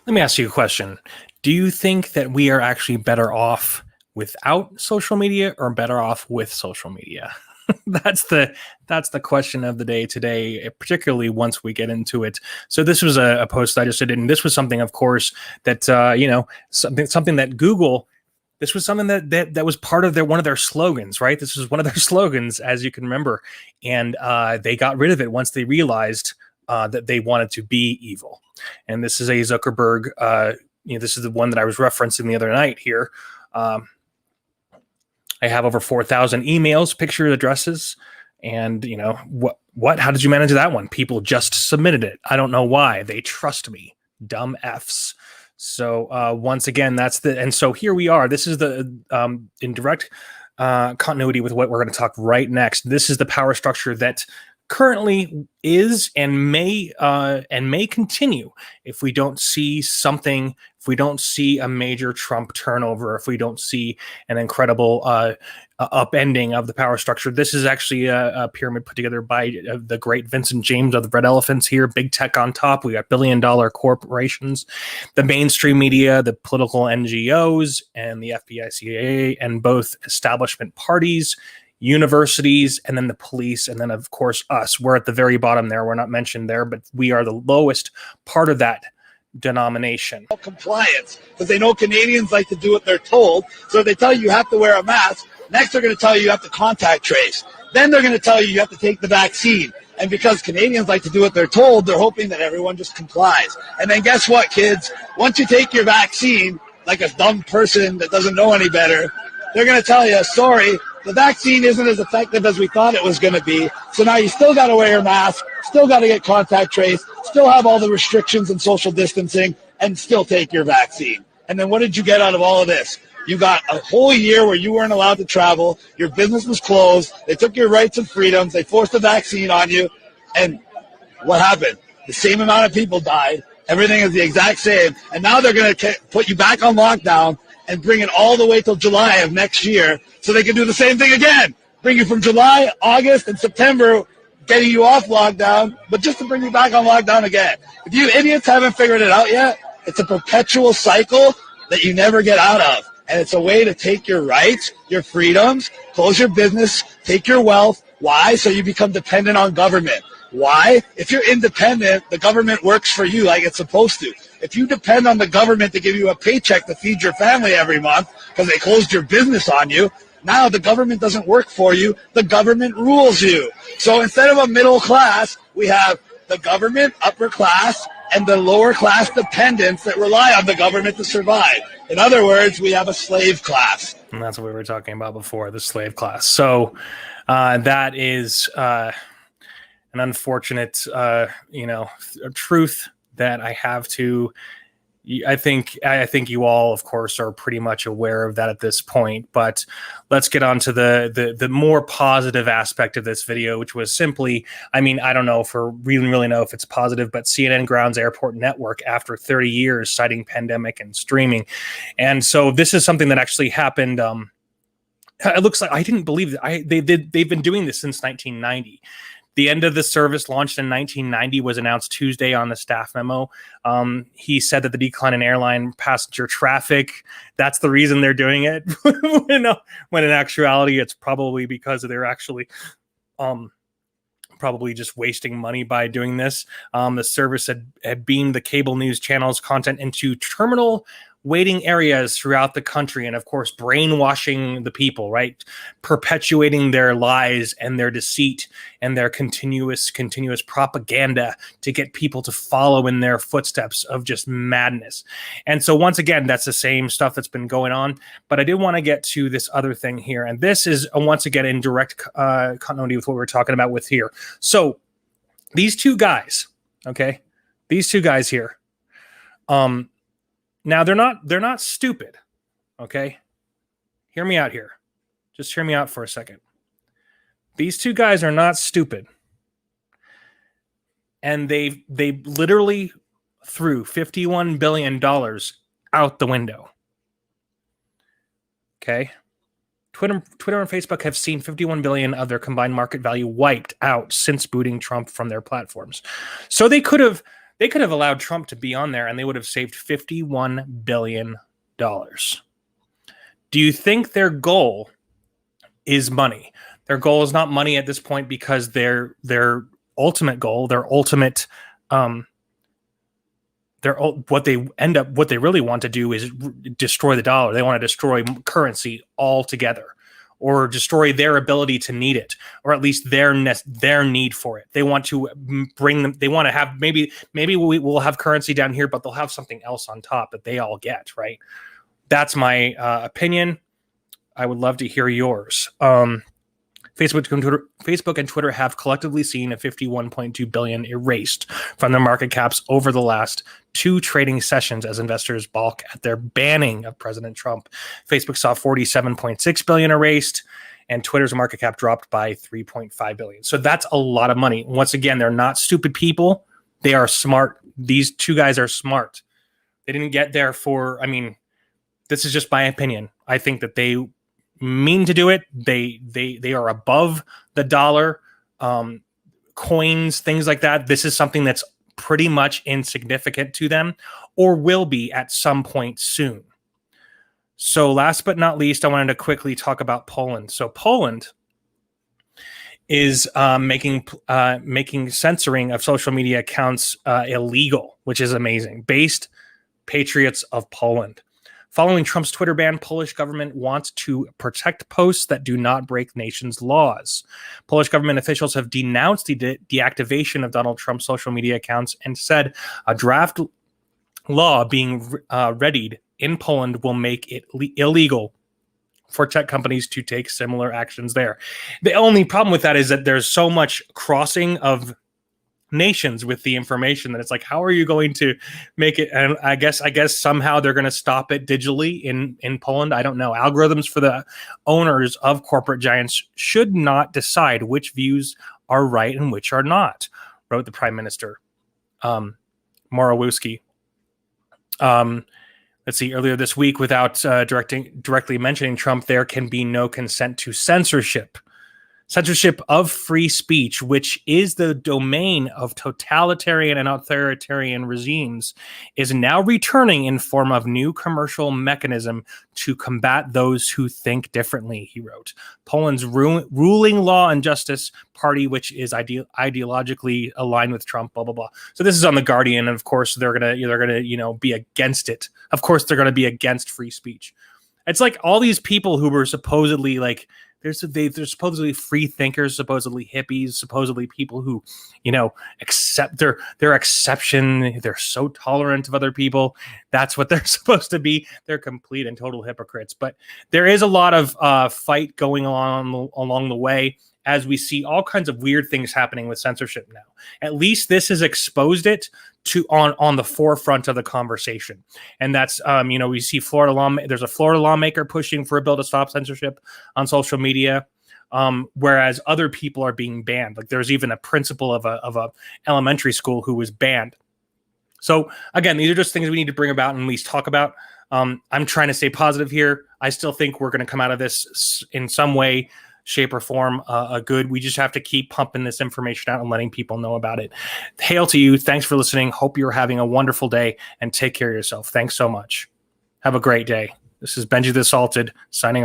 Let me ask you a question. Do you think that we are actually better off without social media or better off with social media? that's the question of the day today, particularly once we get into it. So this was a post that I just did, and this was something, of course, that something that Google. This was something that was part of one of their slogans, right? This was one of their slogans, as you can remember, and they got rid of it once they realized that they wanted to be evil. And this is a Zuckerberg. This is the one that I was referencing the other night here. I have over 4,000 emails, picture addresses, and what? How did you manage that one? People just submitted it. I don't know why. They trust me. Dumb Fs. So once again, and so here we are. This is the in direct continuity with what we're going to talk right next. This is the power structure that currently is and may continue if we don't see something, if we don't see a major Trump turnover, if we don't see an incredible upending of the power structure. This is actually a pyramid put together by the great Vincent James of the Red Elephants here. Big tech on top. We got billion-dollar corporations, the mainstream media, the political NGOs, and the FBI, CIA, and both establishment parties, universities, and then the police, and then of course us. We're at the very bottom there. We're not mentioned there, but we are the lowest part of that denomination. Compliance, because they know Canadians like to do what they're told. So if they tell you have to wear a mask, next they're going to tell you have to contact trace. Then they're going to tell you have to take the vaccine. And because Canadians like to do what they're told, they're hoping that everyone just complies. And then guess what, kids? Once you take your vaccine, like a dumb person that doesn't know any better, they're going to tell you, sorry, the vaccine isn't as effective as we thought it was going to be. So now you still got to wear your mask, still got to get contact trace, still have all the restrictions and social distancing, and still take your vaccine. And then what did you get out of all of this? You got a whole year where you weren't allowed to travel. Your business was closed. They took your rights and freedoms. They forced the vaccine on you. And what happened? The same amount of people died. Everything is the exact same. And now they're going to put you back on lockdown and bring it all the way till July of next year so they can do the same thing again. Bring you from July, August, and September, getting you off lockdown, but just to bring you back on lockdown again. If you idiots haven't figured it out yet, it's a perpetual cycle that you never get out of. And it's a way to take your rights, your freedoms, close your business, take your wealth. Why? So you become dependent on government. Why? If you're independent, the government works for you like it's supposed to. If you depend on the government to give you a paycheck to feed your family every month because they closed your business on you, now the government doesn't work for you. The government rules you. So instead of a middle class, we have the government, upper class, and the lower class dependents that rely on the government to survive. In other words, we have a slave class. And that's what we were talking about before, the slave class. So that is an unfortunate, truth that I have to. I think you all, of course, are pretty much aware of that at this point. But let's get on to the more positive aspect of this video, which was simply, I don't know if we really know if it's positive, but CNN grounds airport network after 30 years, citing pandemic and streaming. And so this is something that actually happened. It looks like I didn't believe that they've been doing this since 1990. The end of the service, launched in 1990, was announced Tuesday on the staff memo. He said that the decline in airline passenger traffic, that's the reason they're doing it. when in actuality, it's probably because they're actually probably just wasting money by doing this. The service had beamed the cable news channel's content into terminal waiting areas throughout the country, and of course brainwashing the people, right, perpetuating their lies and their deceit and their continuous propaganda to get people to follow in their footsteps of just madness. And so once again, that's the same stuff that's been going on. But I did want to get to this other thing here, and this is once again in direct continuity with what we're talking about with here. So these two guys here, now they're not stupid, okay? Hear me out here. Just hear me out for a second. These two guys are not stupid. And they literally threw $51 billion out the window. Okay? Twitter and Facebook have seen $51 billion of their combined market value wiped out since booting Trump from their platforms. So they could have They could have allowed Trump to be on there and they would have saved $51 billion. Do you think their goal is money? Their goal is not money at this point, because their ultimate goal, what they really want to do is destroy the dollar. They want to destroy currency altogether, or destroy their ability to need it, or at least their need for it. They want to bring them. They want to have maybe we'll have currency down here, but they'll have something else on top that they all get, right? That's my opinion. I would love to hear yours. Facebook and Twitter have collectively seen a 51.2 billion erased from their market caps over the last 2 trading sessions as investors balk at their banning of President Trump. Facebook saw 47.6 billion erased, and Twitter's market cap dropped by 3.5 billion. So that's a lot of money. Once again, they're not stupid people. They are smart. These 2 guys are smart. They didn't get there for, this is just my opinion. I think that they mean to do it. They are above the dollar, coins, things like that. This is something that's pretty much insignificant to them, or will be at some point soon. So last but not least, I wanted to quickly talk about Poland. So Poland is making censoring of social media accounts illegal, which is amazing. Based Patriots of Poland. Following Trump's Twitter ban, Polish government wants to protect posts that do not break nation's laws. Polish government officials have denounced the deactivation of Donald Trump's social media accounts and said a draft law being readied in Poland will make it illegal for tech companies to take similar actions there. The only problem with that is that there's so much crossing of nations with the information that it's like, how are you going to make it? And I guess somehow they're going to stop it digitally in Poland. I don't know. Algorithms for the owners of corporate giants should not decide which views are right and which are not, wrote the Prime Minister, Morawiecki. Let's see, earlier this week, without directly mentioning Trump, there can be no consent to censorship. Censorship of free speech, which is the domain of totalitarian and authoritarian regimes, is now returning in form of new commercial mechanism to combat those who think differently, he wrote. Poland's ruling Law and Justice Party, which is ideologically aligned with Trump, blah, blah, blah. So this is on The Guardian, and of course they're gonna be against it. Of course they're gonna be against free speech. It's like all these people who were supposedly like, they're supposedly free thinkers, supposedly hippies, supposedly people who, accept their exception. They're so tolerant of other people. That's what they're supposed to be. They're complete and total hypocrites. But there is a lot of fight going on along the way, as we see all kinds of weird things happening with censorship now. At least this has exposed it to on the forefront of the conversation. And that's, we see there's a Florida lawmaker pushing for a bill to stop censorship on social media, whereas other people are being banned. Like there's even a principal of a elementary school who was banned. So again, these are just things we need to bring about and at least talk about. I'm trying to stay positive here. I still think we're going to come out of this in some way, shape, or form good. We just have to keep pumping this information out and letting people know about it. Hail to you. Thanks for listening. Hope you're having a wonderful day, and take care of yourself. Thanks so much. Have a great day. This is Benji the Salted signing off.